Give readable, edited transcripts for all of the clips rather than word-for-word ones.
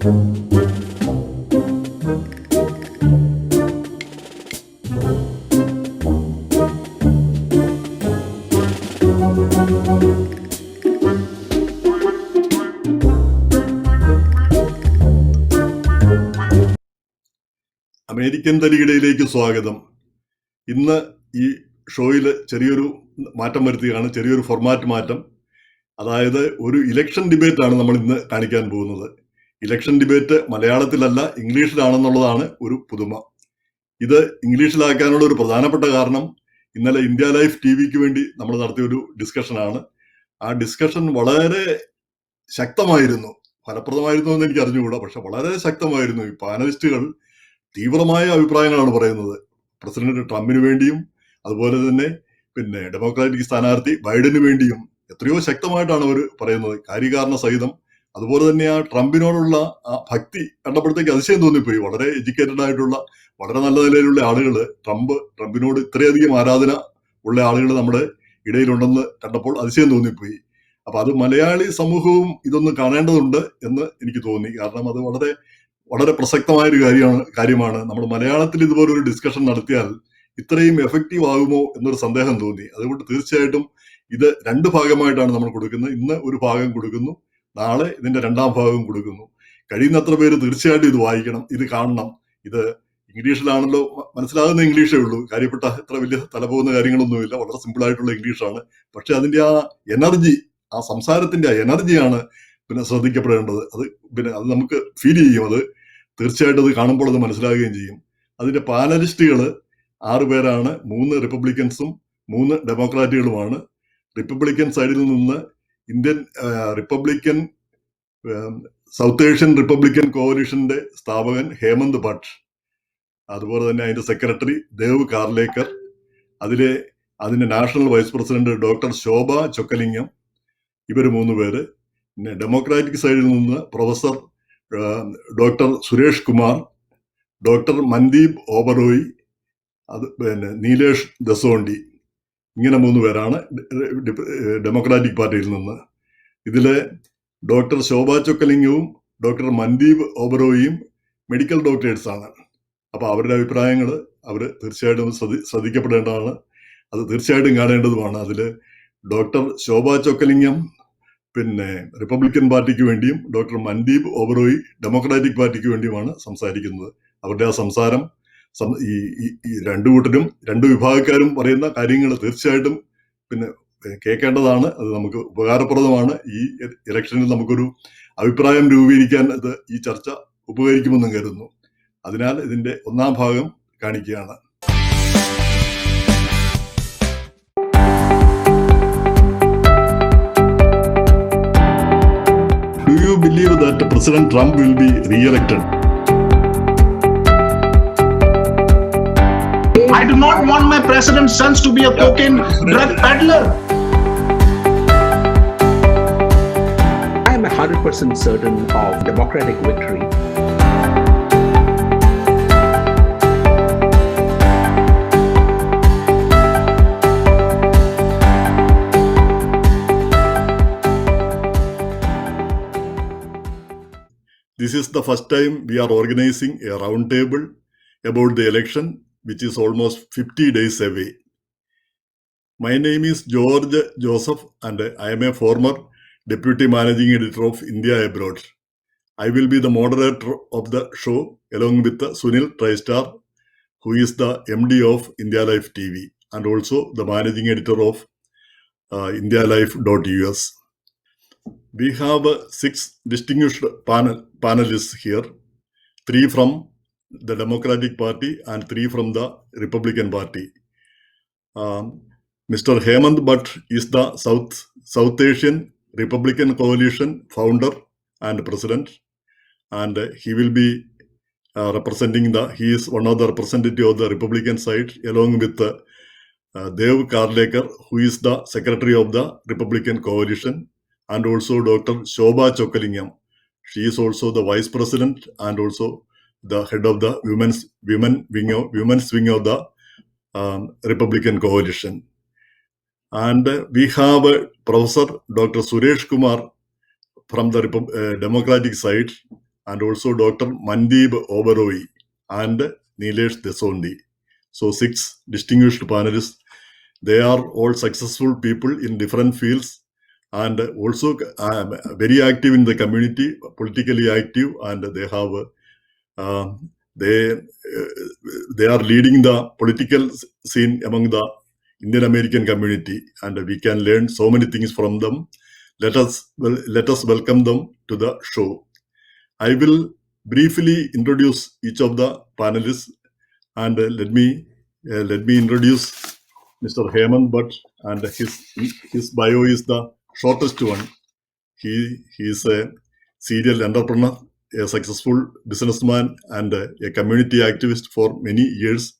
American തരികിടയിലേക്ക് സ്വാഗതം. ഇന്ന് ഈ ഷോയിൽ ചെറിയൊരു മാറ്റം വരുത്തുകയാണ്, ചെറിയൊരു ഫോർമാറ്റ് മാറ്റം. അതായത് ഒരു ഇലക്ഷൻ ഡിബേറ്റ് ആണ് നമ്മൾ ഇന്ന് കാണിക്കാൻ പോകുന്നത്. ഇലക്ഷൻ ഡിബേറ്റ് മലയാളത്തിലല്ല, ഇംഗ്ലീഷിലാണെന്നുള്ളതാണ് ഒരു പുതുമ. ഇത് ഇംഗ്ലീഷിലാക്കാനുള്ള ഒരു പ്രധാനപ്പെട്ട കാരണം ഇന്നലെ ഇന്ത്യ ലൈഫ് ടിവിക്ക് വേണ്ടി നമ്മൾ നടത്തിയ ഒരു ഡിസ്കഷനാണ്. ആ ഡിസ്കഷൻ വളരെ ശക്തമായിരുന്നു. ഫലപ്രദമായിരുന്നു എന്ന് എനിക്ക് അറിഞ്ഞുകൂടാ, പക്ഷെ വളരെ ശക്തമായിരുന്നു. ഈ പാനലിസ്റ്റുകൾ തീവ്രമായ അഭിപ്രായങ്ങളാണ് പറയുന്നത്. പ്രസിഡന്റ് ട്രംപിന് വേണ്ടിയും അതുപോലെ തന്നെ ഡെമോക്രാറ്റിക് സ്ഥാനാർത്ഥി ബൈഡന് വേണ്ടിയും എത്രയോ ശക്തമായിട്ടാണ് അവർ പറയുന്നത്, കാര്യകാരണ സഹിതം. അതുപോലെ തന്നെ ആ ട്രംപിനോടുള്ള ആ ഭക്തി കണ്ടപ്പോഴത്തേക്ക് അതിശയം തോന്നിപ്പോയി. വളരെ എഡ്യൂക്കേറ്റഡ് ആയിട്ടുള്ള, വളരെ നല്ല നിലയിലുള്ള ആളുകൾ ട്രംപിനോട് ഇത്രയധികം ആരാധന ഉള്ള ആളുകൾ നമ്മുടെ ഇടയിലുണ്ടെന്ന് കണ്ടപ്പോൾ അതിശയം തോന്നിപ്പോയി. അപ്പൊ അത് മലയാളി സമൂഹവും ഇതൊന്ന് കാണേണ്ടതുണ്ട് എന്ന് എനിക്ക് തോന്നി. കാരണം അത് വളരെ വളരെ പ്രസക്തമായൊരു കാര്യമാണ്. നമ്മൾ മലയാളത്തിൽ ഇതുപോലൊരു ഡിസ്കഷൻ നടത്തിയാൽ ഇത്രയും എഫക്റ്റീവ് ആകുമോ എന്നൊരു സന്ദേഹം തോന്നി. അതുകൊണ്ട് തീർച്ചയായിട്ടും ഇത് 2 ഭാഗമായിട്ടാണ് നമ്മൾ കൊടുക്കുന്നത്. ഇന്ന് ഒരു ഭാഗം കൊടുക്കുന്നു, നാളെ ഇതിന്റെ 2ാം ഭാഗം കൊടുക്കുന്നു. കഴിയുന്നത്ര പേര് തീർച്ചയായിട്ടും ഇത് വായിക്കണം, ഇത് കാണണം. ഇത് ഇംഗ്ലീഷിലാണല്ലോ, മനസ്സിലാകുന്ന ഇംഗ്ലീഷേ ഉള്ളൂ. കാര്യപ്പെട്ട എത്ര വലിയ തലപോകുന്ന കാര്യങ്ങളൊന്നുമില്ല, വളരെ സിമ്പിൾ ആയിട്ടുള്ള ഇംഗ്ലീഷാണ്. പക്ഷെ അതിന്റെ ആ എനർജി, ആ സംസാരത്തിന്റെ ആ എനർജിയാണ് ശ്രദ്ധിക്കപ്പെടേണ്ടത്. അത് നമുക്ക് ഫീൽ ചെയ്യും. അത് തീർച്ചയായിട്ടും അത് കാണുമ്പോൾ അത് മനസ്സിലാകുകയും ചെയ്യും. അതിന്റെ പാനലിസ്റ്റുകൾ 6 പേരാണ്. 3 റിപ്പബ്ലിക്കൻസും 3 ഡെമോക്രാറ്റുകളുമാണ്. റിപ്പബ്ലിക്കൻ സൈഡിൽ നിന്ന് Indian Republican South Asian Republican കോalitionന്റെ സ്ഥാപകൻ ഹേമന്ത് ഭട്ട്, അതുപോലെ തന്നെ അതിന്റെ സെക്രട്ടറി ദേവ് കാർലേക്കർ, അതിന്റെ national vice president doctor Shobha Chockalingam, ഇവർ 3 പേര്. പിന്നെ ഡെമോക്രാറ്റിക് സൈഡിൽ നിന്ന് professor doctor Suresh Kumar, doctor Mandeep Oberoi, Nilesh Dasondi, ഇങ്ങനെ 3 പേരാണ് ഡെമോക്രാറ്റിക് പാർട്ടിയിൽ നിന്ന്. ഇതില് ഡോക്ടർ ശോഭ ചൊക്കലിംഗവും ഡോക്ടർ മൻദീപ് ഓബറോയും മെഡിക്കൽ ഡോക്ടേഴ്സാണ്. അപ്പൊ അവരുടെ അഭിപ്രായങ്ങൾ അവർ തീർച്ചയായിട്ടും ശ്രദ്ധിക്കപ്പെടേണ്ടതാണ്. അത് തീർച്ചയായിട്ടും കാണേണ്ടതുമാണ്. അതില് ഡോക്ടർ ശോഭ ചൊക്കലിംഗം റിപ്പബ്ലിക്കൻ പാർട്ടിക്ക് വേണ്ടിയും ഡോക്ടർ മൻദീപ് ഓബറോയ് ഡെമോക്രാറ്റിക് പാർട്ടിക്ക് വേണ്ടിയുമാണ് സംസാരിക്കുന്നത്. അവരുടെ ആ സംസാരം ഈ 2 കൂട്ടരും 2 വിഭാഗക്കാരും പറയുന്ന കാര്യങ്ങൾ തീർച്ചയായിട്ടും കേൾക്കേണ്ടതാണ്. അത് നമുക്ക് ഉപകാരപ്രദമാണ്. ഈ ഇലക്ഷനിൽ നമുക്കൊരു അഭിപ്രായം രൂപീകരിക്കാൻ ഈ ചർച്ച ഉപകരിക്കുമെന്നും കരുതുന്നു. അതിനാൽ ഇതിന്റെ 1ാം ഭാഗം കാണിക്കുകയാണ്. Do you believe that President Trump will be re-elected? I do not want my president's sons to be a cocaine drug peddler. I am 100% certain of democratic victory. This is the first time we are organizing a roundtable about the election, which is almost 50 days away. My name is George Joseph and I am a former Deputy Managing Editor of India Abroad. I will be the moderator of the show along with Sunil Tristar, who is the MD of India Life TV and also the Managing Editor of IndiaLife.us. We have 6 distinguished panelists here, 3 from the Democratic Party and 3 from the Republican Party. Mr. Hemant Bhatt is the South Asian Republican Coalition founder and president, and he will be he is one of the representative of the Republican side along with Dev Karlekar, who is the secretary of the Republican Coalition, and also Dr. Shobha Chokkalingam. She is also the vice president and also the head of the women's wing of the Republican Coalition. And we have Professor Dr. Suresh Kumar from the Democratic side, and also Dr. Mandeep Oberoi and Nilesh Desondi. So 6 distinguished panelists. They are all successful people in different fields and also very active in the community, politically active, and they have they are leading the political scene among the Indian American community, and we can learn so many things from them. Let us welcome them to the show. I will briefly introduce each of the panelists, and let me introduce Mr. Hemant Bhatt, and his bio is the shortest one. He is a serial entrepreneur, a successful businessman, and a community activist for many years.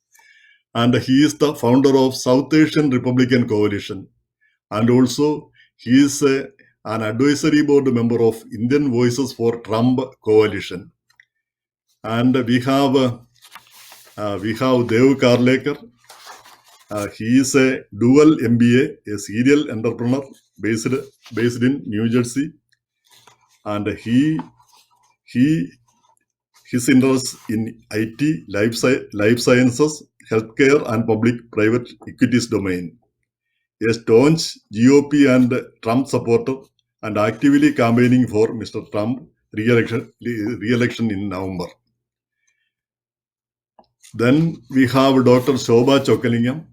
And he is the founder of South Asian Republican Coalition, and also he is an advisory board member of Indian Voices for Trump Coalition. And we have Dev Karlekar. He is a dual MBA, a serial entrepreneur based in New Jersey, and his interests in IT, life sciences, healthcare, and public-private equities domain. A staunch GOP and Trump supporter, and actively campaigning for Mr. Trump re-election in November. Then we have Dr. Shobha Chokkalingam.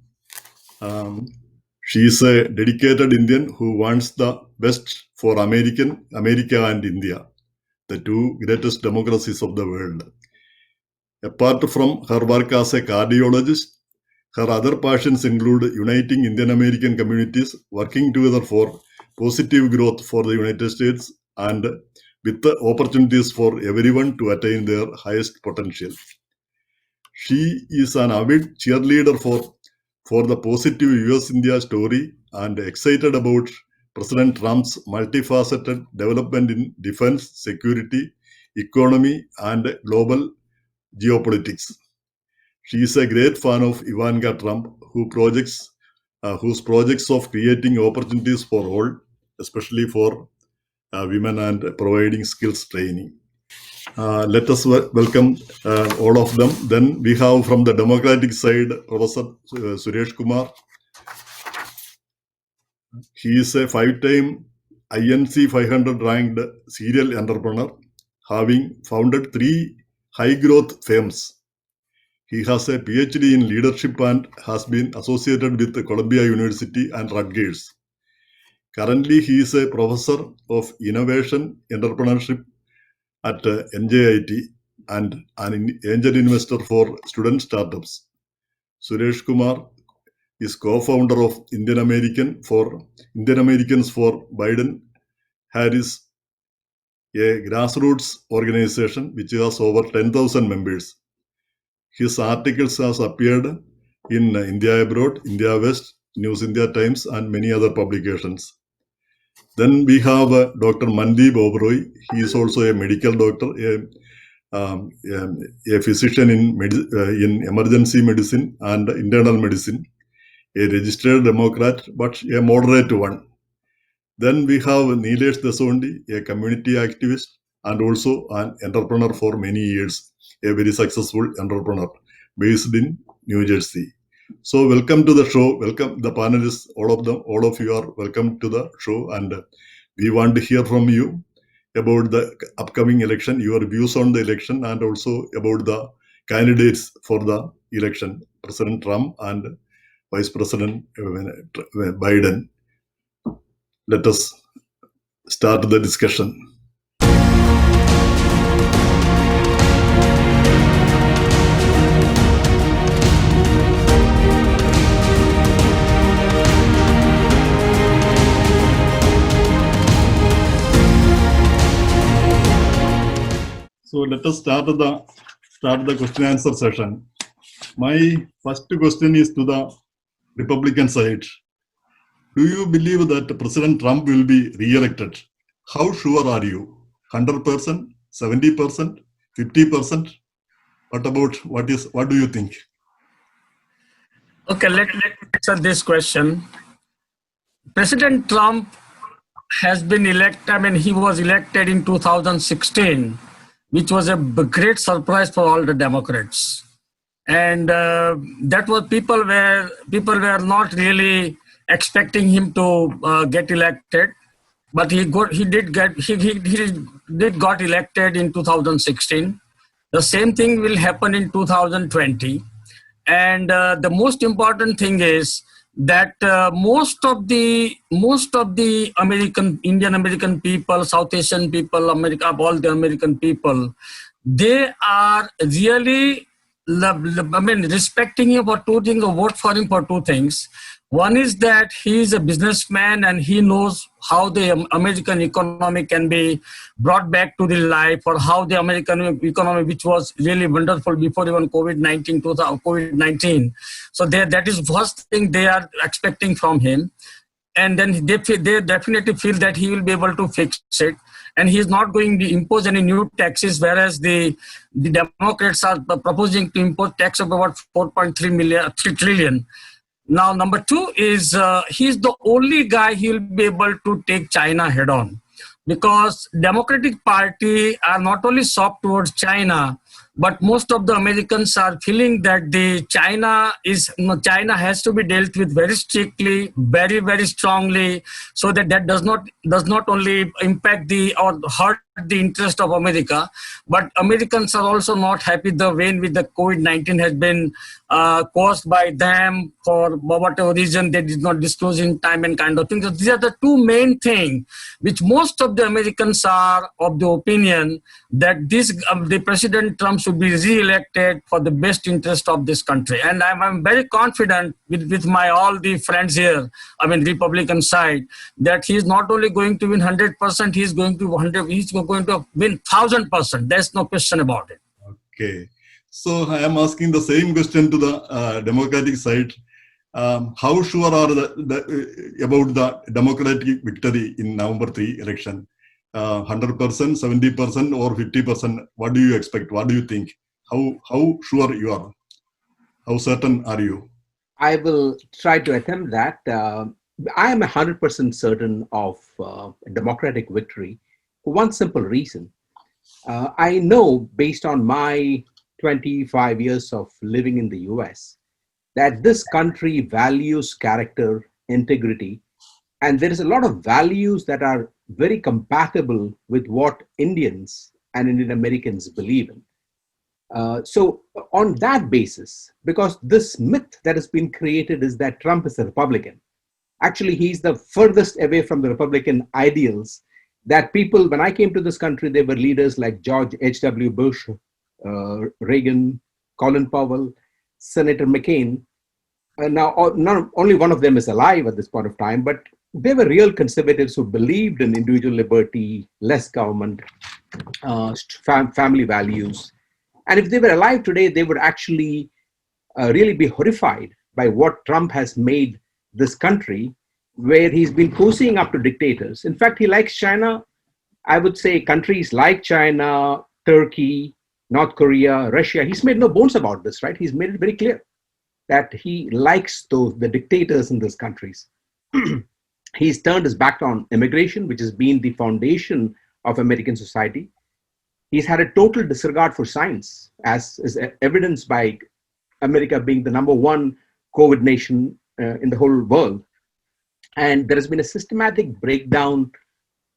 She is a dedicated Indian who wants the best for America and India, the two greatest democracies of the world. Apart from her work as a cardiologist, her other passions include uniting Indian American communities, working together for positive growth for the United States, and with the opportunities for everyone to attain their highest potential. She is an avid cheerleader for the positive US-India story and excited about President Trump's multifaceted development in defense, security, economy, and global geopolitics. She is a great fan of Ivanka Trump, whose projects of creating opportunities for all, especially for women, and providing skills training. Let us welcome all of them. Then we have from the Democratic side, Professor Suresh Kumar. He is a 5-time INC 500 ranked serial entrepreneur, having founded 3 high-growth firms. He has a PhD in leadership and has been associated with Columbia University and Rutgers. Currently, he is a professor of innovation entrepreneurship at NJIT and an angel investor for student startups. Suresh Kumar is co-founder of Indian Americans for Biden-Harris, a grassroots organization which has over 10,000 members. His articles have appeared in India Abroad, India West, News India Times, and many other publications. Then we have Dr. Mandeep Oberoi. He is also a medical doctor, a physician in emergency medicine and internal medicine, a registered Democrat, but a moderate one. Then we have Nilesh Desondi, a community activist and also an entrepreneur for many years, a very successful entrepreneur based in New Jersey. So welcome to the show. Welcome the panelists, all of you are welcome to the show, and we want to hear from you about the upcoming election, your views on the election, and also about the candidates for the election, President Trump and Vice President Biden. Let us start the discussion. So let us start the question answer session. My first question is to the Republican side. Do you believe that President Trump will be re-elected? How sure are you? 100%, 70%, 50%? What do you think? Okay, let me answer this question. President Trump has been elected, he was elected in 2016. which was a great surprise for all the Democrats. And that was people were not really expecting him to get elected, but he did got elected in 2016. The same thing will happen in 2020. And the most important thing is that most of the Indian American people, South Asian people, all the American people, they are really respecting him for two things, or vote for him for two things. One is that he is a businessman and he knows how the American economy can be brought back to the life, or how the American economy, which was really wonderful before even COVID-19. So that is first thing they are expecting from him. And then they definitely feel that he will be able to fix it. And he is not going to impose any new taxes, whereas the Democrats are proposing to impose tax of about 4.3 trillion. Now, number two is he's the only guy he will be able to take China head on, because Democratic Party are not only soft towards China, but most of the Americans are feeling that China has to be dealt with very strictly, very, very strongly, so that does not only impact or hurt the interest of America, but Americans are also not happy the way in which the COVID-19 has been caused by them for whatever reason they did not disclose in time and kind of things. So these are the two main things which most of the Americans are of the opinion that the President Trump should be re-elected for the best interest of this country. And I'm very confident with my all the friends here, Republican side, that he is not only going to win 100%, he's going to win 1,000%. There's no question about it. Okay. So I am asking the same question to the Democratic side. How sure are about the Democratic victory in November 3 election? 100%, 70%, or 50%? What do you expect? What do you think? How sure you are? How certain are you? I will try to attempt that. I am 100% certain of a Democratic victory for one simple reason. I know, based on my 25 years of living in the US, that this country values character, integrity, and there is a lot of values that are very compatible with what Indians and Indian Americans believe in. So on that basis, because this myth that has been created is that Trump is a Republican. Actually, he's the furthest away from the Republican ideals that people, when I came to this country, there were leaders like George H.W. Bush, Reagan, Colin Powell, Senator McCain. Now, not only one of them is alive at this point of time, but they were real conservatives who believed in individual liberty, less government, family values. And if they were alive today, they would actually really be horrified by what Trump has made this country, where he's been cozying up to dictators. In fact, he likes China. I would say countries like China, Turkey, North Korea, Russia. He's made no bones about this, right? He's made it very clear that he likes the dictators in those countries. He's turned his back on immigration, which has been the foundation of American society. He's had a total disregard for science, as is evidenced by America being the #1 COVID nation in the whole world. And there has been a systematic breakdown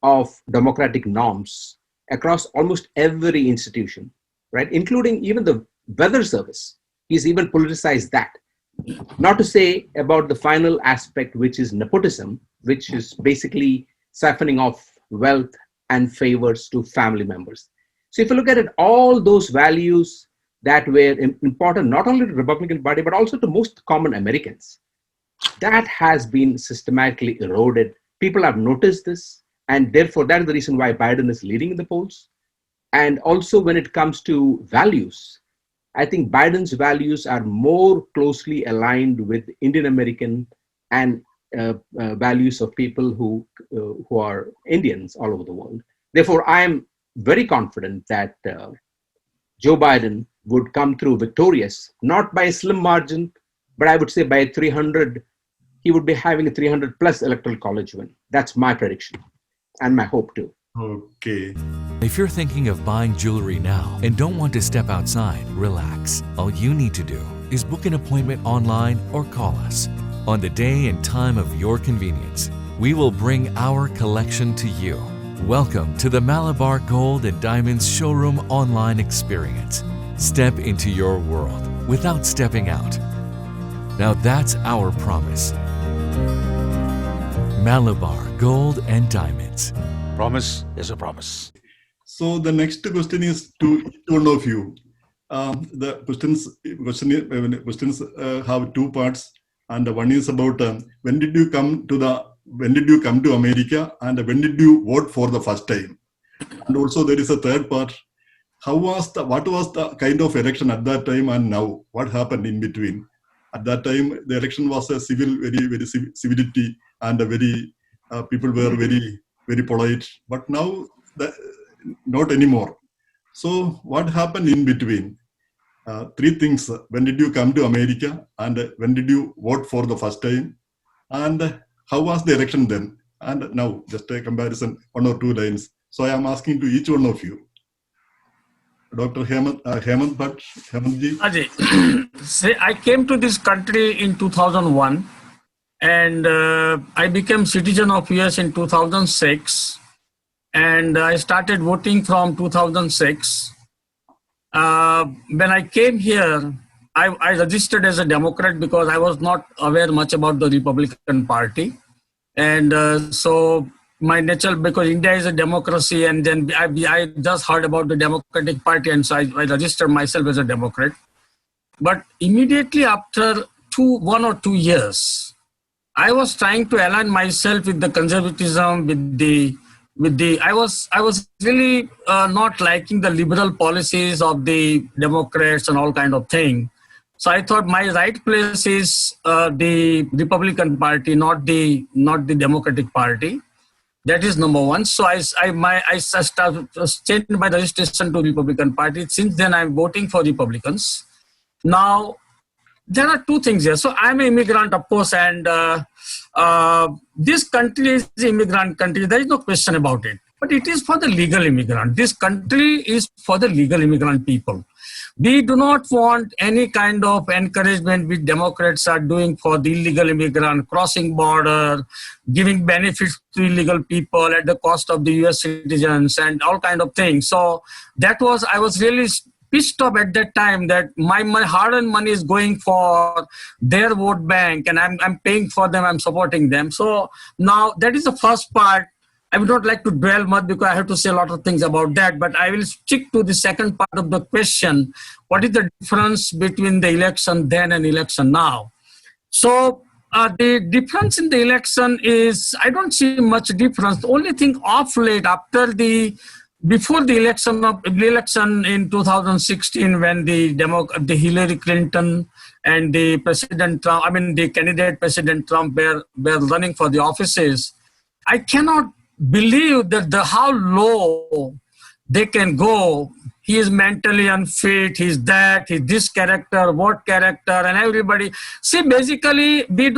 of democratic norms across almost every institution, right? Including even the weather service. He's even politicized that. Not to say about the final aspect, which is nepotism, which is basically siphoning off wealth and favors to family members. So if you look at it, all those values that were important, not only to the Republican Party, but also to most common Americans, that has been systematically eroded. People have noticed this, and therefore that is the reason why Biden is leading in the polls. And also when it comes to values, I think Biden's values are more closely aligned with Indian American and values of people who are Indians all over the world. Therefore, I am very confident that Joe Biden would come through victorious, not by a slim margin, but I would say by 300, he would be having a 300 plus electoral college win. That's my prediction and my hope too. Okay. If you're thinking of buying jewelry now and don't want to step outside, relax. All you need to do is book an appointment online or call us. On the day and time of your convenience, we will bring our collection to you. Welcome to the Malabar Gold and Diamonds Showroom online experience. Step into your world without stepping out. Now that's our promise. Malabar Gold and Diamonds. Promise is a promise. So the next question is to each one of you. The questions have two parts, and one is about when did you come to America, and when did you vote for the first time? And also there is a third part. What was the kind of election at that time and now? What happened in between? At that time, the election was a very civility, and people were very polite. But now, not anymore. So what happened in between? Three things. When did you come to America, and when did you vote for the first time, and how was the election then? And now, just a comparison, one or two lines. So I am asking to each one of you. Dr. Hemant Hemantji. Ajay, say I came to this country in 2001, and I became citizen of US in 2006, and I started voting from 2006. When I came here, I registered as a Democrat because I was not aware much about the Republican Party, and so my nature, because India is a democracy, and then I just heard about the Democratic Party, and so I registered myself as a Democrat. But immediately after 1 or 2 years, I was trying to align myself with the conservatism, I was really not liking the liberal policies of the Democrats and all kind of thing. So I thought my right place is the Republican Party, not the Democratic Party. That is number one. So I started changed my registration to Republican Party. Since then, I'm voting for Republicans. Now, there are two things here. So I'm an immigrant, of course, and this country is an immigrant country. There is no question about it. But it is for the legal immigrant. This country is for the legal immigrant people. We do not want any kind of encouragement which Democrats are doing for the illegal immigrant, crossing border, giving benefits to illegal people at the cost of the US citizens and all kind of things. So I was really pissed off at that time that my hard-earned money is going for their vote bank, and I'm paying for them, I'm supporting them. So now that is the first part. I would not like to dwell much because I have to say a lot of things about that, but I will stick to the second part of the question. What is the difference between the election then and election now? So the difference in the election is, I don't see much difference. The only thing off late before the election in 2016, when the Hillary Clinton and the President Trump, the candidate President Trump were running for the offices, I cannot believe that how low they can go. He is mentally unfit, he's this character, what character, and everybody. See, basically, we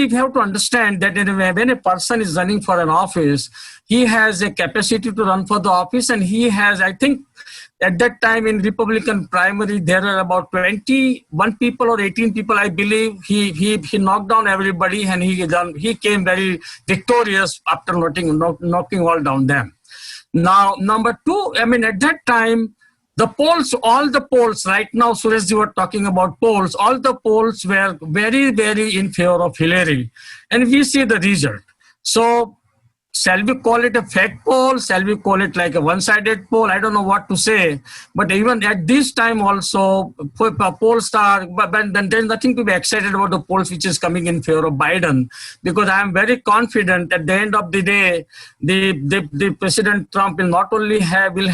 have to understand that when a person is running for an office, he has a capacity to run for the office, and he has, I think, at that time in Republican primary, there are about 21 people or 18 people, I believe. He knocked down everybody, and he came very victorious after knocking all down them. Now, number two, at that time, all the polls, right now, Sureshji were talking about polls, all the polls were very, very in favor of Hillary. And we see the result. So, shall we call it a fake poll? Shall we call it like a one-sided poll? I don't know what to say. But even at this time also, polls are, but then there's nothing to be excited about the polls which is coming in favor of Biden, because I am very confident at the end of the day, the President Trump will not only have the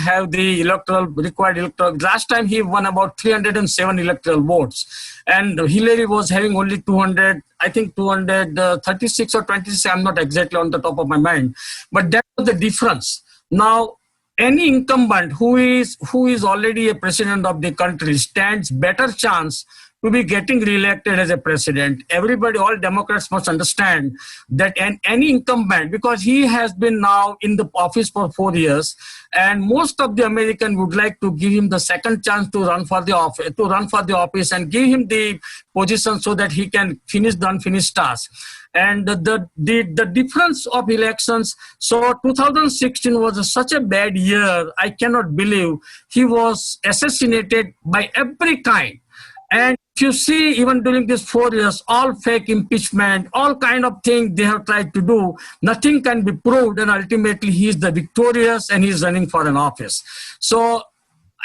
required electoral. Last time he won about 307 electoral votes, and Hillary was having only 236 or 26, I'm not exactly on the top of my mind. But that was the difference. Now, any incumbent who is already a president of the country stands better chance to be getting reelected as a president. Everybody, all Democrats must understand that any incumbent, because he has been now in the office for 4 years, and most of the American would like to give him the second chance to run for the office and give him the position so that he can finish the unfinished task. And the difference of elections, so 2016 was such a bad year. I cannot believe he was assassinated by every kind. And if you see, even during these 4 years, all fake impeachment, all kind of things they have tried to do, nothing can be proved, and ultimately he is the victorious and he is running for an office. So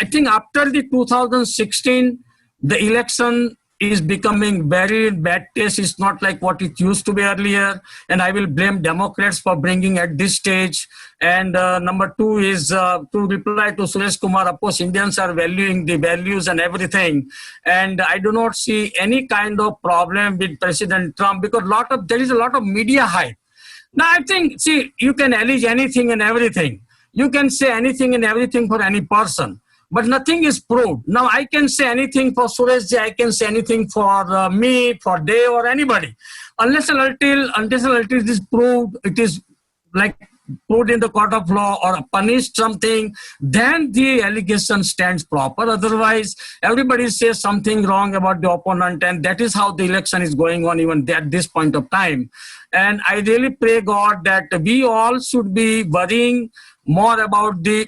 I think after the 2016, the election is becoming very bad taste. It's not like what it used to be earlier. And I will blame Democrats for bringing at this stage. And number two is to reply to Suresh Kumar, of course, Indians are valuing the values and everything. And I do not see any kind of problem with President Trump because there is a lot of media hype. Now, I think, see, you can allege anything and everything. You can say anything and everything for any person. But nothing is proved. Now, I can say anything for Sureshji, I can say anything for me, for Dave, or anybody. Unless and until it is proved, it is like put in the court of law or punished something, then the allegation stands proper. Otherwise, everybody says something wrong about the opponent, and that is how the election is going on even at this point of time. And I really pray God that we all should be worrying more about we're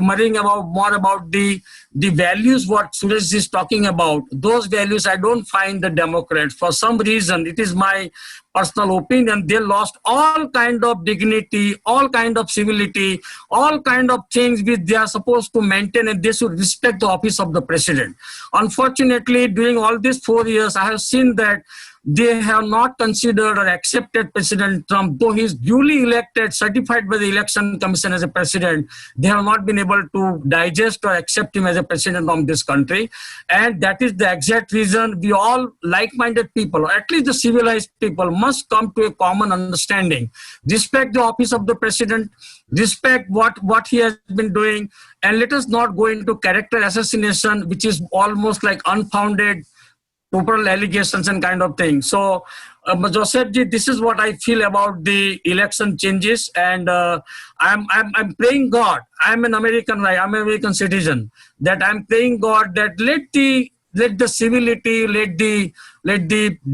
worrying more about the values what Suresh is talking about. Those values I don't find the Democrats. For some reason, it is my personal opinion, they lost all kind of dignity, all kind of civility, all kind of things which they are supposed to maintain, and they should respect the office of the president. Unfortunately, during all these 4 years, I have seen that they have not considered or accepted President Trump, though he is duly elected, certified by the Election Commission as a president. They have not been able to digest or accept him as a president of this country. And that is the exact reason we all like-minded people, or at least the civilized people, must come to a common understanding. Respect the office of the president, respect what he has been doing, and let us not go into character assassination, which is almost like unfounded total allegations and kind of thing. So, Josephji, this is what I feel about the election changes, and I'm praying God. I'm an American, right? I'm an American citizen. That I'm praying God that let the civility, let the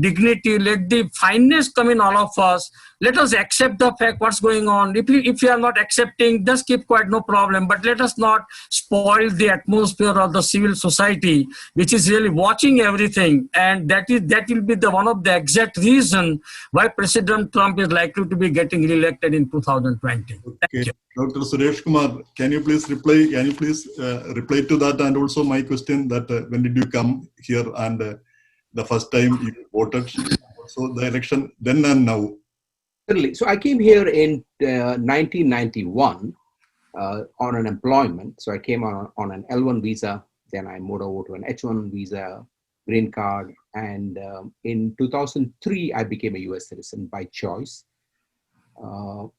dignity, let the fineness come in all of us. Let us accept the fact what's going on. If you are not accepting, just keep quiet, no problem. But let us not spoil the atmosphere of the civil society, which is really watching everything. And that will be one of the exact reason why President Trump is likely to be getting reelected in 2020. Thank you. Dr. Suresh Kumar, can you please reply to that, and also my question that when did you come here and the first time you voted? So the election then and now. Certainly. So I came here in 1991 on an employment. So I came on an L1 visa. Then I moved over to an H1 visa, green card. And in 2003, I became a US citizen by choice. So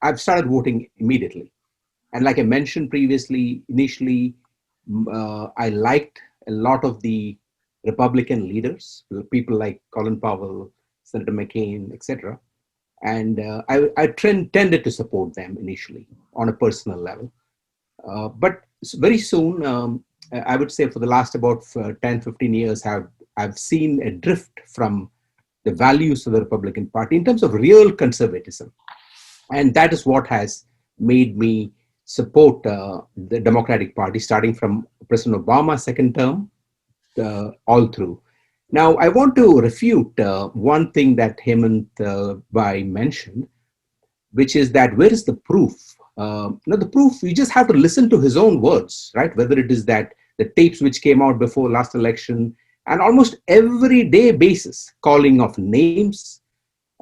I've started voting immediately. And like I mentioned previously, initially, I liked a lot of the Republican leaders, people like Colin Powell, Senator McCain, etc. And I tended to support them initially on a personal level. But very soon, I would say for the last about 10, 15 years, I've seen a drift from the values of the Republican Party in terms of real conservatism. And that is what has made me support the Democratic Party, starting from President Obama's second term all through. Now, I want to refute one thing that Hemant Bhai mentioned, which is that where is the proof? The proof, you just have to listen to his own words, right? Whether it is that the tapes which came out before last election, and almost everyday basis calling of names.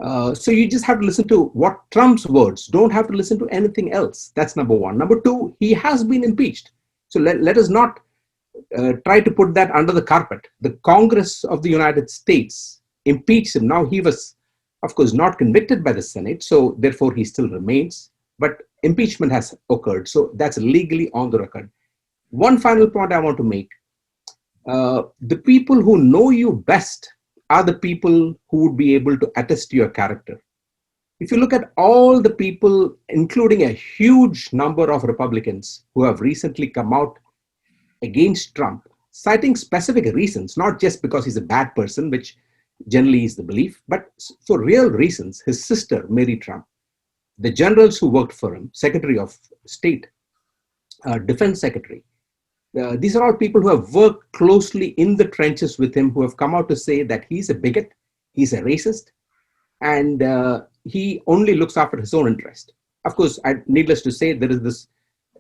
So you just have to listen to what Trump's words, don't have to listen to anything else. That's number one. Number two, he has been impeached. So let us not try to put that under the carpet. The Congress of the United States impeached him. Now he was, of course, not convicted by the Senate, so therefore he still remains, but impeachment has occurred. So that's legally on the record. One final point I want to make. The people who know you best are the people who would be able to attest to your character. If you look at all the people, including a huge number of Republicans who have recently come out against Trump, citing specific reasons, not just because he's a bad person, which generally is the belief, but for real reasons. His sister, Mary Trump, the generals who worked for him, Secretary of State, Defense Secretary, these are all people who have worked closely in the trenches with him, who have come out to say that he's a bigot, he's a racist, and he only looks after his own interest. Of course, needless to say, there is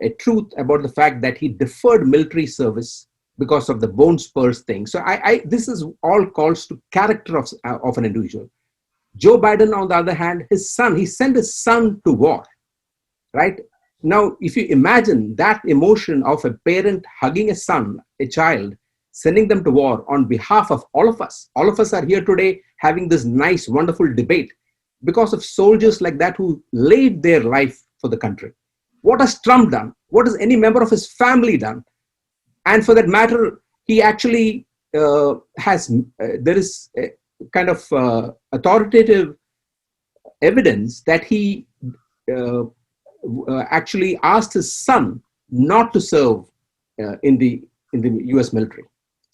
a truth about the fact that he deferred military service because of the bone spurs thing. So this is all calls to character of an individual. Joe Biden, on the other hand, his son, he sent his son to war, right? Now, if you imagine that emotion of a parent hugging a son, a child, sending them to war on behalf of all of us are here today having this nice, wonderful debate because of soldiers like that who laid their life for the country. What has Trump done? What has any member of his family done? And for that matter, he actually there is a kind of authoritative evidence that he actually asked his son not to serve in the US military.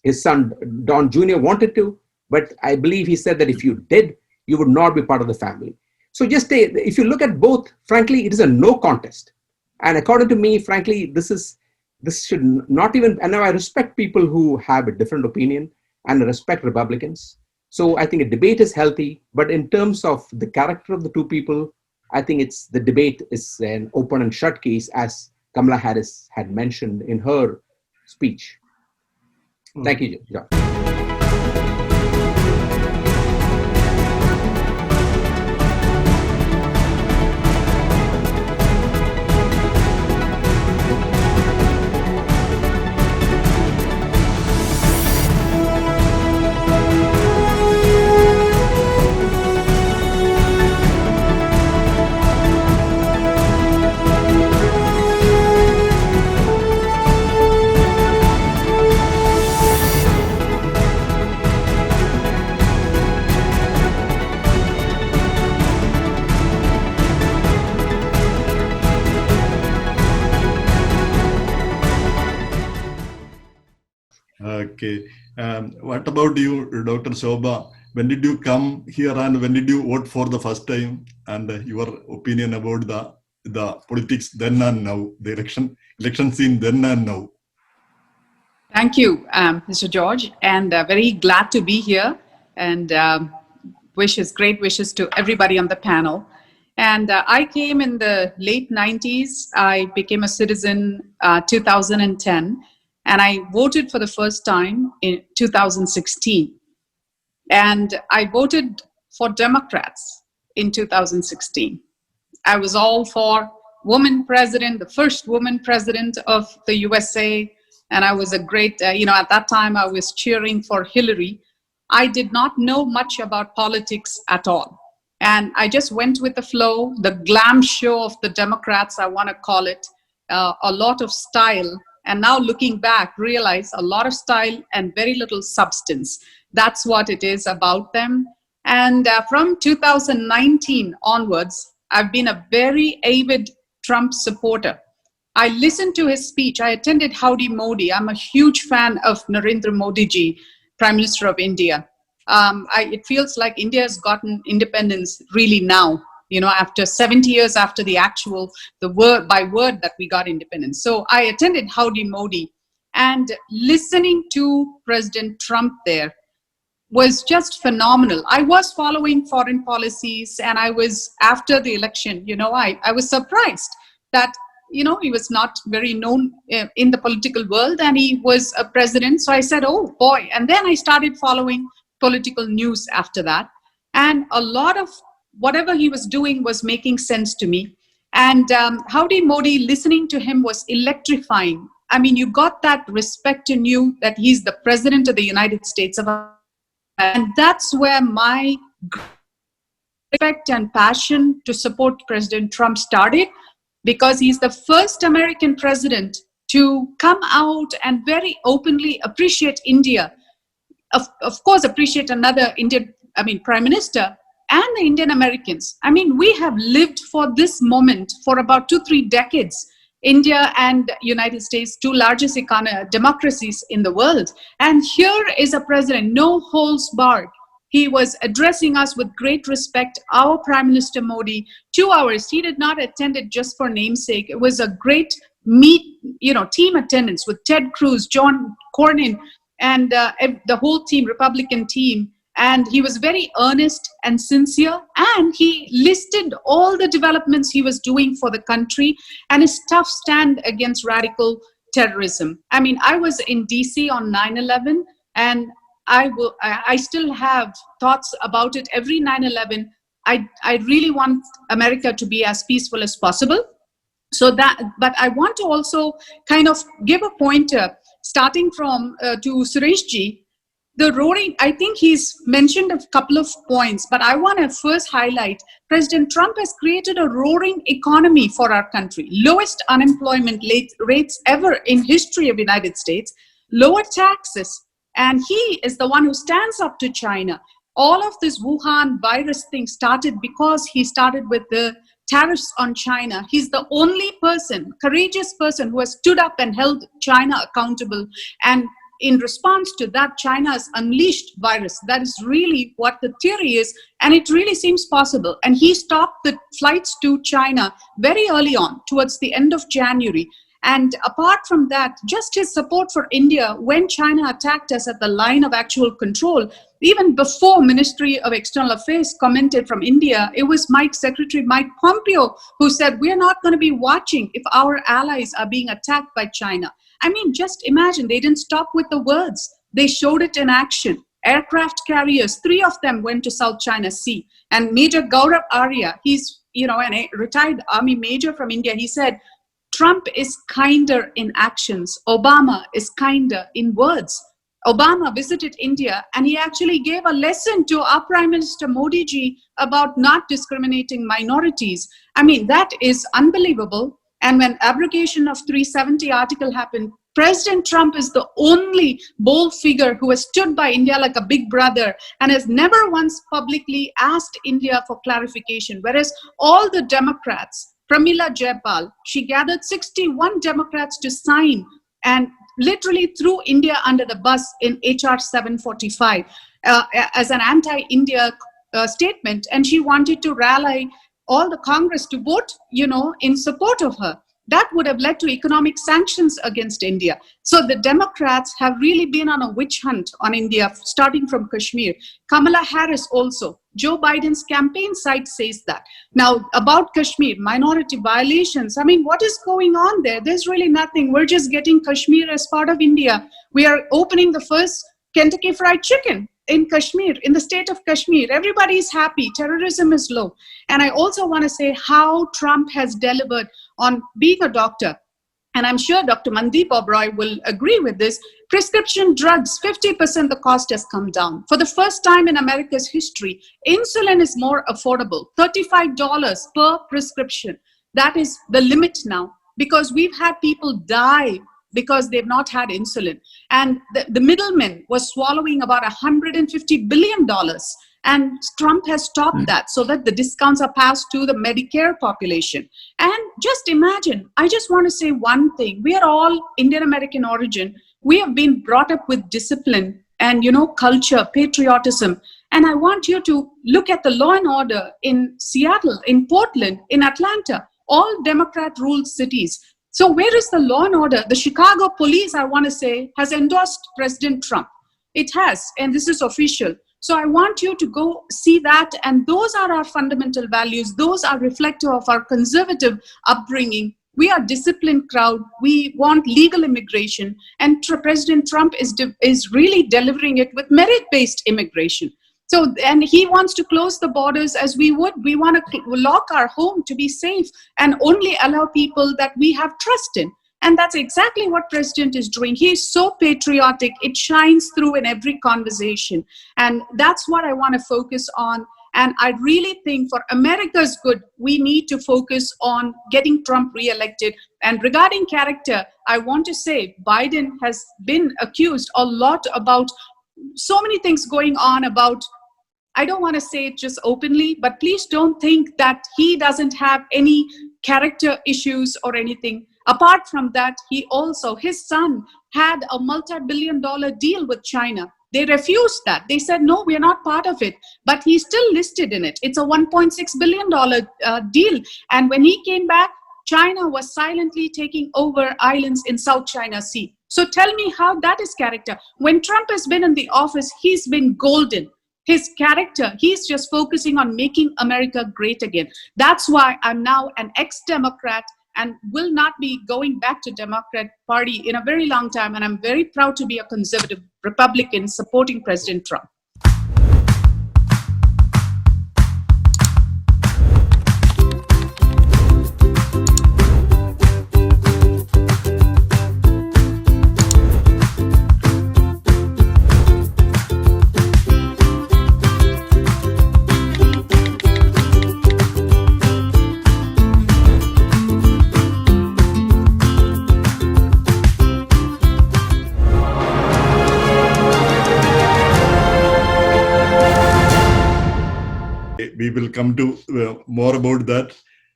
His son, Don Jr., wanted to, but I believe he said that if you did, you would not be part of the family. So if you look at both, frankly, it is a no contest. And according to me, frankly, this should not even, and now I respect people who have a different opinion and I respect Republicans. So I think a debate is healthy, but in terms of the character of the two people, I think the debate is an open and shut case, as Kamala Harris had mentioned in her speech. Thank you, George. Okay. What about you, Dr. Shobha? When did you come here and when did you vote for the first time? And your opinion about the politics then and now, the election scene then and now? Thank you, Mr. George, and very glad to be here. And great wishes to everybody on the panel. And I came in the late 90s. I became a citizen 2010, and I voted for the first time in 2016. And I voted for Democrats in 2016. I was all for woman president, the first woman president of the USA. And I was a great, at that time I was cheering for Hillary. I did not know much about politics at all. And I just went with the flow, the glam show of the Democrats, I want to call it, a lot of style. And now looking back, realize a lot of style and very little substance. That's what it is about them. And from 2019 onwards, I've been a very avid Trump supporter. I listened to his speech. I attended Howdy Modi. I'm a huge fan of Narendra Modi ji, Prime Minister of India. It feels like India has gotten independence really now, after 70 years after the word by word that we got independence. So I attended Howdy Modi, and listening to President Trump there was just phenomenal. I was following foreign policies, and I was, after the election, I was surprised that he was not very known in the political world, and he was a president. So I said, oh boy. And then I started following political news after that. And a lot of whatever he was doing was making sense to me. And Howdy Modi, listening to him was electrifying. I mean, you got that respect in you that he's the president of the United States of America. And that's where my respect and passion to support President Trump started, because he's the first American president to come out and very openly appreciate India, of course, appreciate another Prime Minister and the Indian Americans. I mean, we have lived for this moment for about 2-3 decades. India and United States, two largest democracies in the world. And here is a president, no holds barred. He was addressing us with great respect, our Prime Minister Modi, 2 hours. He did not attend it just for namesake. It was a great team attendance with Ted Cruz, John Cornyn, and the whole team, Republican team. And he was very earnest and sincere, and he listed all the developments he was doing for the country and his tough stand against radical terrorism. I mean, I was in DC on 9/11, and I still have thoughts about it. Every 9/11, I really want America to be as peaceful as possible. But I want to also kind of give a pointer, starting from to Sureshji. The roaring, I think he's mentioned a couple of points, but I want to first highlight President Trump has created a roaring economy for our country, lowest unemployment rates ever in history of the United States, lower taxes, and he is the one who stands up to China. All of this Wuhan virus thing started because he started with the tariffs on China. He's the only person, courageous person, who has stood up and held China accountable. And in response to that, China has unleashed virus. That is really what the theory is, and it really seems possible. And he stopped the flights to China very early on, towards the end of January. And apart from that, just his support for India when China attacked us at the line of actual control, even before Ministry of External Affairs commented from India, it was Secretary Mike Pompeo who said, we're not going to be watching if our allies are being attacked by China. I mean, just imagine, they didn't stop with the words. They showed it in action. Aircraft carriers, 3 of them went to South China Sea. And Major Gaurav Arya, he's a retired army major from India, he said, Trump is kinder in actions. Obama is kinder in words. Obama visited India and he actually gave a lesson to our Prime Minister Modi ji about not discriminating minorities. I mean, that is unbelievable. And when abrogation of 370 article happened, President Trump is the only bold figure who has stood by India like a big brother and has never once publicly asked India for clarification. Whereas all the Democrats, Pramila Jayapal, she gathered 61 Democrats to sign and literally threw India under the bus in HR 745 as an anti-India statement. And she wanted to rally all the Congress to vote, in support of her. That would have led to economic sanctions against India. So the Democrats have really been on a witch hunt on India, starting from Kashmir. Kamala Harris also. Joe Biden's campaign site says that. Now, about Kashmir, minority violations, I mean, what is going on there? There's really nothing. We're just getting Kashmir as part of India. We are opening the first Kentucky Fried Chicken in Kashmir, in the state of Kashmir. Everybody is happy. Terrorism is low. And I also want to say how Trump has delivered on being a doctor. And I'm sure Dr. Mandeep Oberoi will agree with this. Prescription drugs, 50% the cost has come down. For the first time in America's history, insulin is more affordable, $35 per prescription. That is the limit now, because we've had people die because they've not had insulin. And the middleman was swallowing about $150 billion. And Trump has stopped that so that the discounts are passed to the Medicare population. And just imagine, I just want to say one thing. We are all Indian American origin. We have been brought up with discipline and, culture, patriotism. And I want you to look at the law and order in Seattle, in Portland, in Atlanta, all Democrat-ruled cities. So where is the law and order? The Chicago police, I want to say, has endorsed President Trump. It has, and this is official. So I want you to go see that. And those are our fundamental values. Those are reflective of our conservative upbringing. We are a disciplined crowd. We want legal immigration. And President Trump is really delivering it with merit-based immigration. So, and he wants to close the borders as we would. We want to lock our home to be safe and only allow people that we have trust in. And that's exactly what President is doing. He is so patriotic. It shines through in every conversation. And that's what I want to focus on. And I really think for America's good, we need to focus on getting Trump reelected. And regarding character, I want to say Biden has been accused a lot about so many things going on about, I don't want to say it just openly, but please don't think that he doesn't have any character issues or anything. Apart from that, his son had a multi-billion-dollar deal with China. They refused that. They said, no, we're not part of it. But he's still listed in it. It's a $1.6 billion deal. And when he came back, China was silently taking over islands in South China Sea. So tell me how that is character. When Trump has been in the office, he's been golden. His character, he's just focusing on making America great again. That's why I'm now an ex-Democrat and will not be going back to Democrat Party in a very long time. And I'm very proud to be a conservative Republican supporting President Trump. We will come to more about that.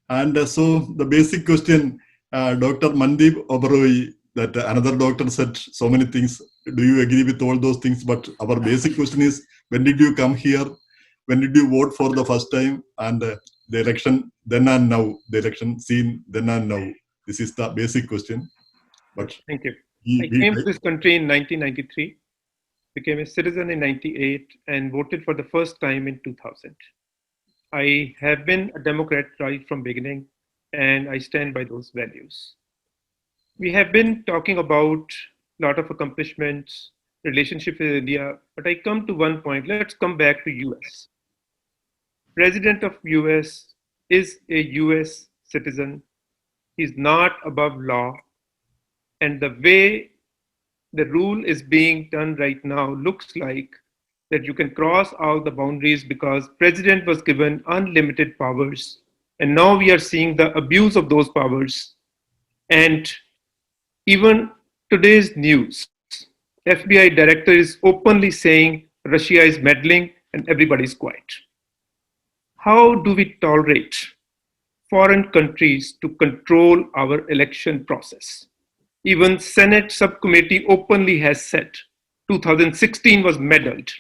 And so the basic question, Dr. Mandeep Oberoi, that another doctor said so many things. Do you agree with all those things? But our basic question is, when did you come here? When did you vote for the first time? And the election then and now, the election scene then and now. This is the basic question. But thank you. I came to this country in 1993, became a citizen in 98, and voted for the first time in 2000. I have been a Democrat right from beginning, and I stand by those values. We have been talking about a lot of accomplishments, relationship with India, but I come to one point. Let's come back to US. President of US is a US citizen. He's not above law. And the way the rule is being done right now looks like that you can cross all the boundaries because president was given unlimited powers. And now we are seeing the abuse of those powers. And even today's news, FBI director is openly saying Russia is meddling and everybody's quiet. How do we tolerate foreign countries to control our election process? Even Senate subcommittee openly has said 2016 was meddled.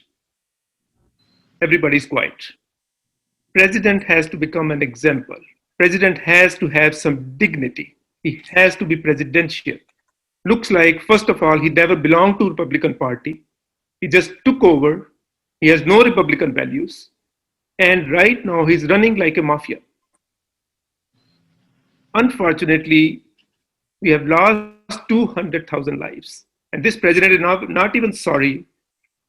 Everybody's quiet. President has to become an example. President has to have some dignity. He has to be presidential. Looks like, first of all, he never belonged to Republican Party. He just took over. He has no Republican values. And right now he's running like a mafia. Unfortunately, we have lost 200,000 lives. And this president is not even sorry.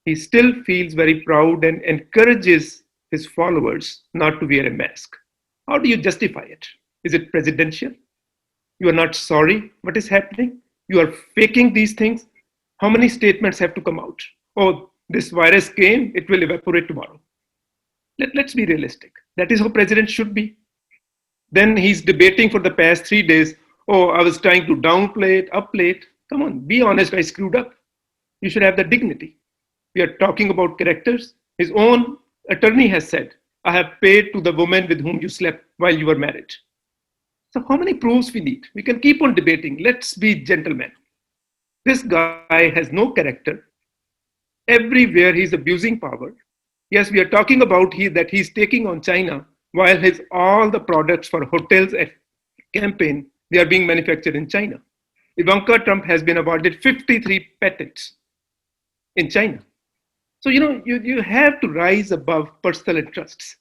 He still feels very proud and encourages his followers not to wear a mask. How do you justify it? Is it presidential? You are not sorry what is happening? You are faking these things? How many statements have to come out? Oh, this virus came, it will evaporate tomorrow. Let's be realistic. That is how president should be. Then he's debating for the past 3 days. Oh, I was trying to downplay it, upplay it. Come on, be honest, I screwed up. You should have the dignity. We are talking about characters. His own attorney has said, I have paid to the woman with whom you slept while you were married. So how many proofs we need? We can keep on debating. Let's be gentlemen. This guy has no character. Everywhere he's abusing power. Yes, we are talking about that he's taking on China while all the products for hotels and campaign, they are being manufactured in China. Ivanka Trump has been awarded 53 patents in China. So, you have to rise above personal interests.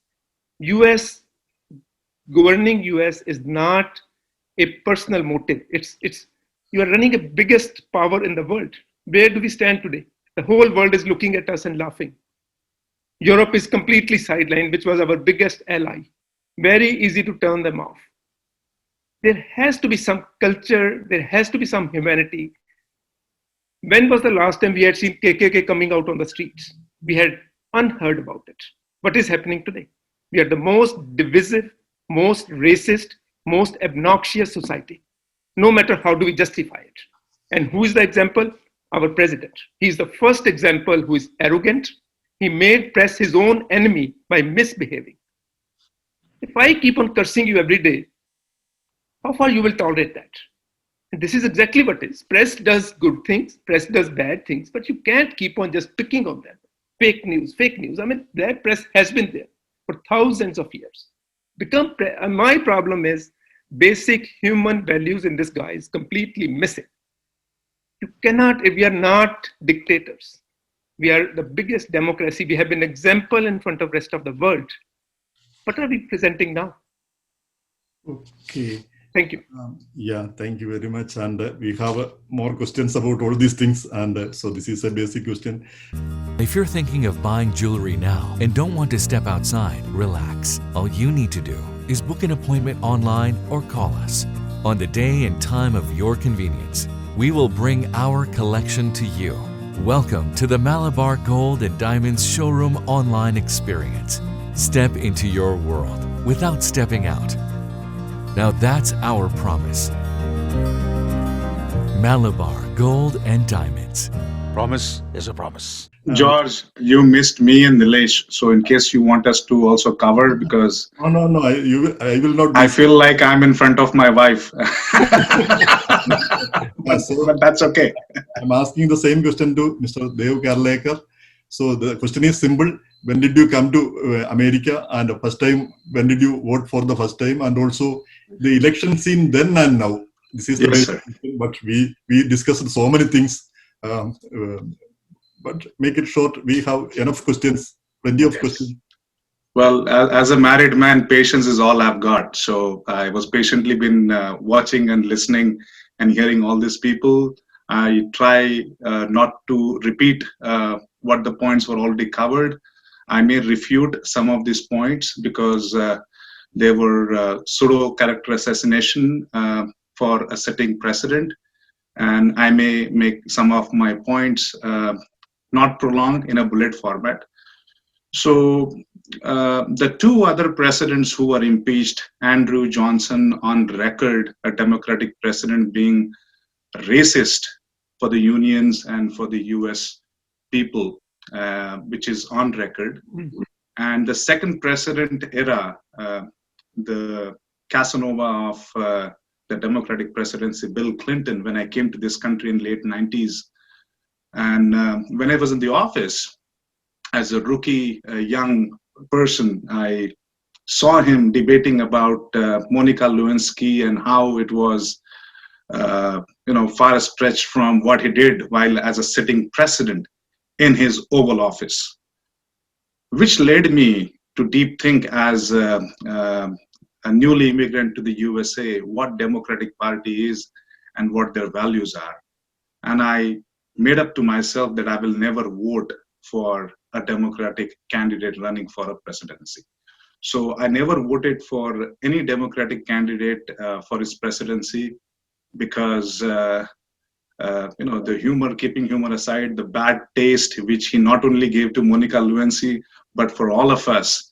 Governing US is not a personal motive. You are running the biggest power in the world. Where do we stand today? The whole world is looking at us and laughing. Europe is completely sidelined, which was our biggest ally. Very easy to turn them off. There has to be some culture. There has to be some humanity. When was the last time we had seen KKK coming out on the streets? We had unheard about it. What is happening today? We are the most divisive, most racist, most obnoxious society, no matter how do we justify it. And who is the example? Our president. He's the first example who is arrogant. He made press his own enemy by misbehaving. If I keep on cursing you every day, how far you will tolerate that? And this is exactly what it is. Press does good things, press does bad things, but you can't keep on just picking on them. Fake news, fake news. I mean, that press has been there for thousands of years. My problem is basic human values in this guy is completely missing. You cannot, if we are not dictators, we are the biggest democracy. We have been example in front of rest of the world. What are we presenting now? Okay. Thank you. Yeah, thank you very much. And we have more questions about all these things. And so this is a basic question. If you're thinking of buying jewelry now and don't want to step outside, relax. All you need to do is book an appointment online or call us. On the day and time of your convenience, we will bring our collection to you. Welcome to the Malabar Gold and Diamonds Showroom online experience. Step into your world without stepping out. Now that's our promise. Malabar Gold and Diamonds. Promise is a promise. George, you missed me and Nilesh. So in case you want us to also cover, because No, I will not. I feel like I'm in front of my wife. But that's okay. I'm asking the same question to Mr. Dev Karlekar. So the question is simple. When did you come to America? And first time, when did you vote for the first time? And also the election scene then and now. This is the Yes, basic sir. question, but we discussed so many things. But make it short. We have enough questions, plenty of Yes. questions. Well, as a married man, patience is all I've got. So I was patiently been watching and listening and hearing all these people. I try not to repeat what the points were already covered. I may refute some of these points because they were pseudo character assassination for a setting precedent. And I may make some of my points not prolonged in a bullet format. So the two other presidents who were impeached, Andrew Johnson on record, a Democratic president, being racist for the unions and for the US people, which is on record. And the second president era, the Casanova of the Democratic presidency, Bill Clinton, when I came to this country in late 90s. And when I was in the office as a rookie, young person, I saw him debating about Monica Lewinsky and how it was, far stretched from what he did while as a sitting president in his Oval Office, which led me to deep think as a newly immigrant to the USA, what Democratic Party is and what their values are. And I made up to myself that I will never vote for a Democratic candidate running for a presidency. So I never voted for any Democratic candidate for his presidency because, the humor, keeping humor aside, the bad taste which he not only gave to Monica Lewinsky, but for all of us,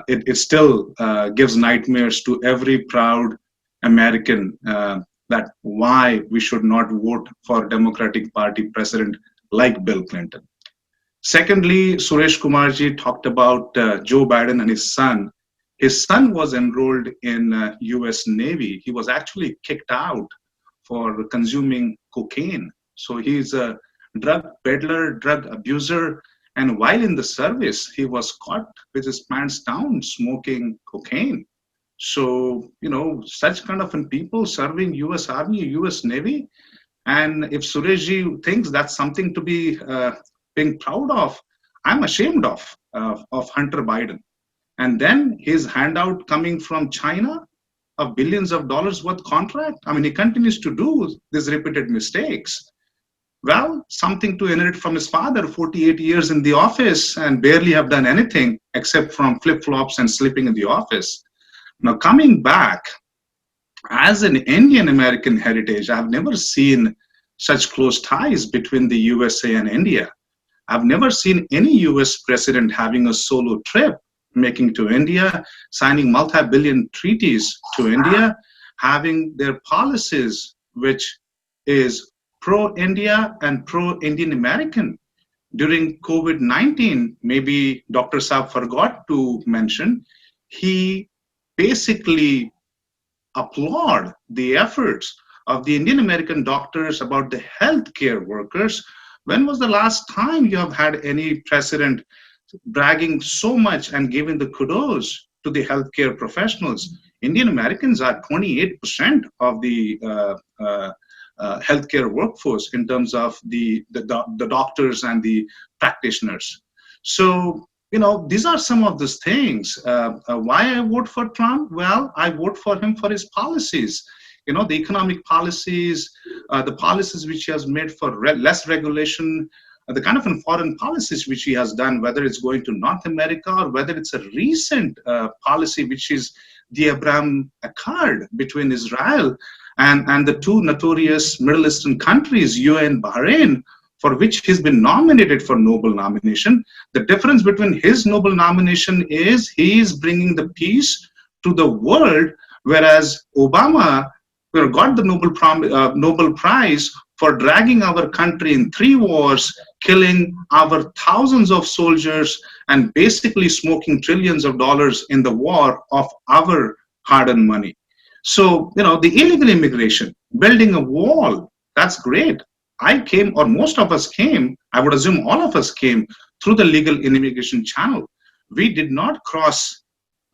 it still gives nightmares to every proud American that why we should not vote for Democratic Party president like Bill Clinton. Secondly, Suresh Kumarji talked about Joe Biden and his son. His son was enrolled in US Navy. He was actually kicked out for consuming cocaine. So he's a drug peddler, drug abuser. And while in the service, he was caught with his pants down smoking cocaine. So, such kind of people serving US Army, US Navy. And if Sureshji thinks that's something to be being proud of, I'm ashamed of Hunter Biden. And then his handout coming from China of billions of dollars worth contract. I mean, he continues to do these repeated mistakes. Well, something to inherit from his father, 48 years in the office and barely have done anything except from flip-flops and sleeping in the office. Now, coming back, as an Indian American heritage, I have never seen such close ties between the USA and India. I've never seen any US president having a solo trip making to India, signing multi-billion treaties to India, having their policies which is pro-India and pro-Indian American. During COVID-19, maybe Dr. Saab forgot to mention, he basically applaud the efforts of the Indian American doctors about the healthcare workers. When was the last time you have had any president bragging so much and giving the kudos to the healthcare professionals? Indian Americans are 28% of the healthcare workforce in terms of the doctors and the practitioners. So, these are some of these things. Why I vote for Trump? Well, I vote for him for his policies. The economic policies, the policies which he has made for less regulation, the kind of foreign policies which he has done, whether it's going to North America or whether it's a recent policy which is the Abraham Accord between Israel and the two notorious Middle Eastern countries, UAE and Bahrain, for which he's been nominated for Nobel nomination. The difference between his Nobel nomination is he is bringing the peace to the world, whereas Obama got the Nobel Prize for dragging our country in 3 wars, killing our thousands of soldiers, and basically smoking trillions of dollars in the war of our hard-earned money. So, the illegal immigration, building a wall, that's great. I came, or most of us came, I would assume all of us came through the legal immigration channel. We did not cross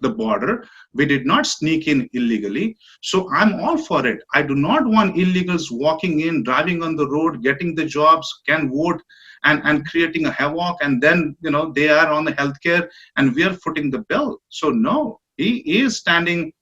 the border. We did not sneak in illegally. So I'm all for it. I do not want illegals walking in, driving on the road, getting the jobs, can vote, and creating a havoc. And then, they are on the healthcare and we are footing the bill. So no, he is standing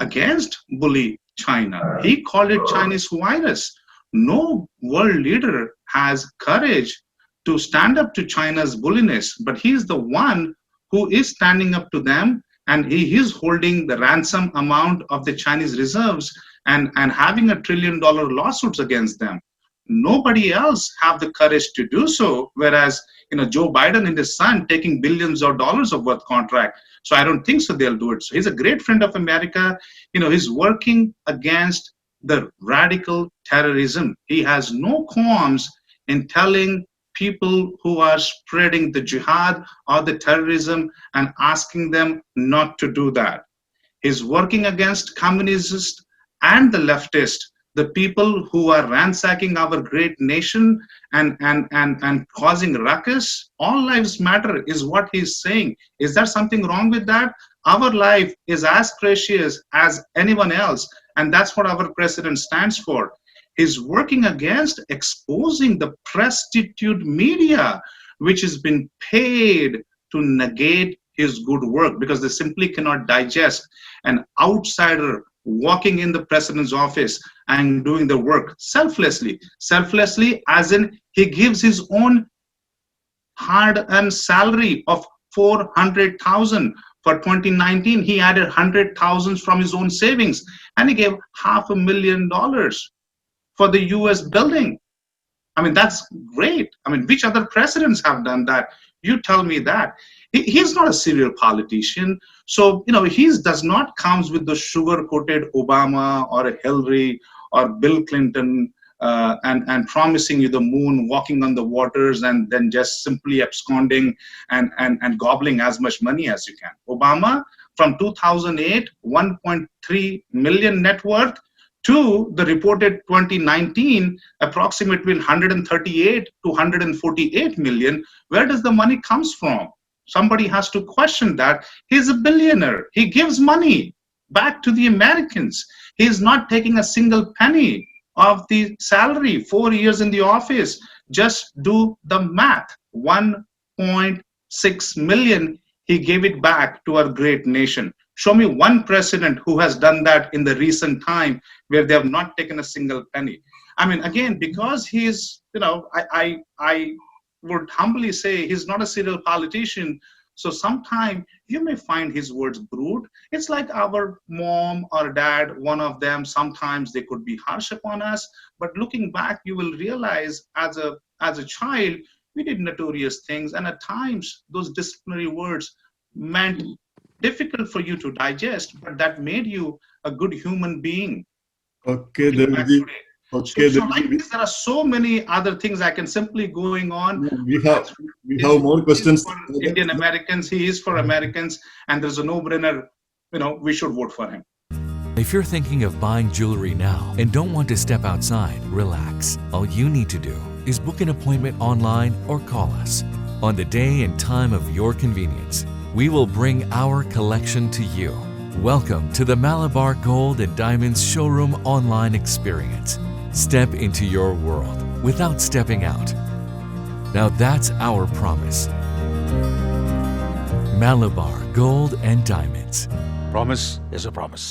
against bully China. He called it Chinese virus. No world leader has courage to stand up to China's bulliness, but he is the one who is standing up to them, and he is holding the ransom amount of the Chinese reserves and having $1 trillion lawsuits against them. Nobody else have the courage to do so, whereas Joe Biden and his son taking billions of dollars of worth contract. So I don't think so they'll do it. So he's a great friend of America. He's working against the radical terrorism. He has no qualms in telling people who are spreading the jihad or the terrorism and asking them not to do that. He's working against communists and the leftists, the people who are ransacking our great nation and causing ruckus. All lives matter is what he's saying. Is there something wrong with that? Our life is as precious as anyone else, and that's what our president stands for. He's working against exposing the prostitute media, which has been paid to negate his good work because they simply cannot digest an outsider walking in the president's office and doing the work selflessly. Selflessly as in he gives his own hard-earned salary of $400,000. For 2019, he added 100,000 from his own savings, and he gave $500,000 for the US building. I mean, that's great. I mean, which other presidents have done that? You tell me that. He's not a serial politician. So, he does not come with the sugar-coated Obama or a Hillary or Bill Clinton and promising you the moon, walking on the waters, and then just simply absconding and gobbling as much money as you can. Obama, from 2008, 1.3 million net worth, to the reported 2019, approximately 138 to 148 million. Where does the money comes from? Somebody has to question that. He's a billionaire. He gives money back to the Americans. He's not taking a single penny of the salary, 4 years in the office. Just do the math. 1.6 million, he gave it back to our great nation. Show me one president who has done that in the recent time where they have not taken a single penny. I mean, again, because he's, I would humbly say he's not a serial politician. So sometime you may find his words brute. It's like our mom or dad, one of them, sometimes they could be harsh upon us. But looking back, you will realize as a child, we did notorious things. And at times, those disciplinary words meant difficult for you to digest, but that made you a good human being. Okay, Looking back today. okay, So like this, there are so many other things I can simply going on. we have more questions. For Indian Americans, he is for Americans, and there's a no-brainer. We should vote for him. If you're thinking of buying jewelry now and don't want to step outside, relax. All you need to do is book an appointment online or call us. On the day and time of your convenience, we will bring our collection to you. Welcome to the Malabar Gold and Diamonds Showroom online experience. Step into your world without stepping out. Now that's our promise. Malabar Gold and Diamonds. Promise is a promise.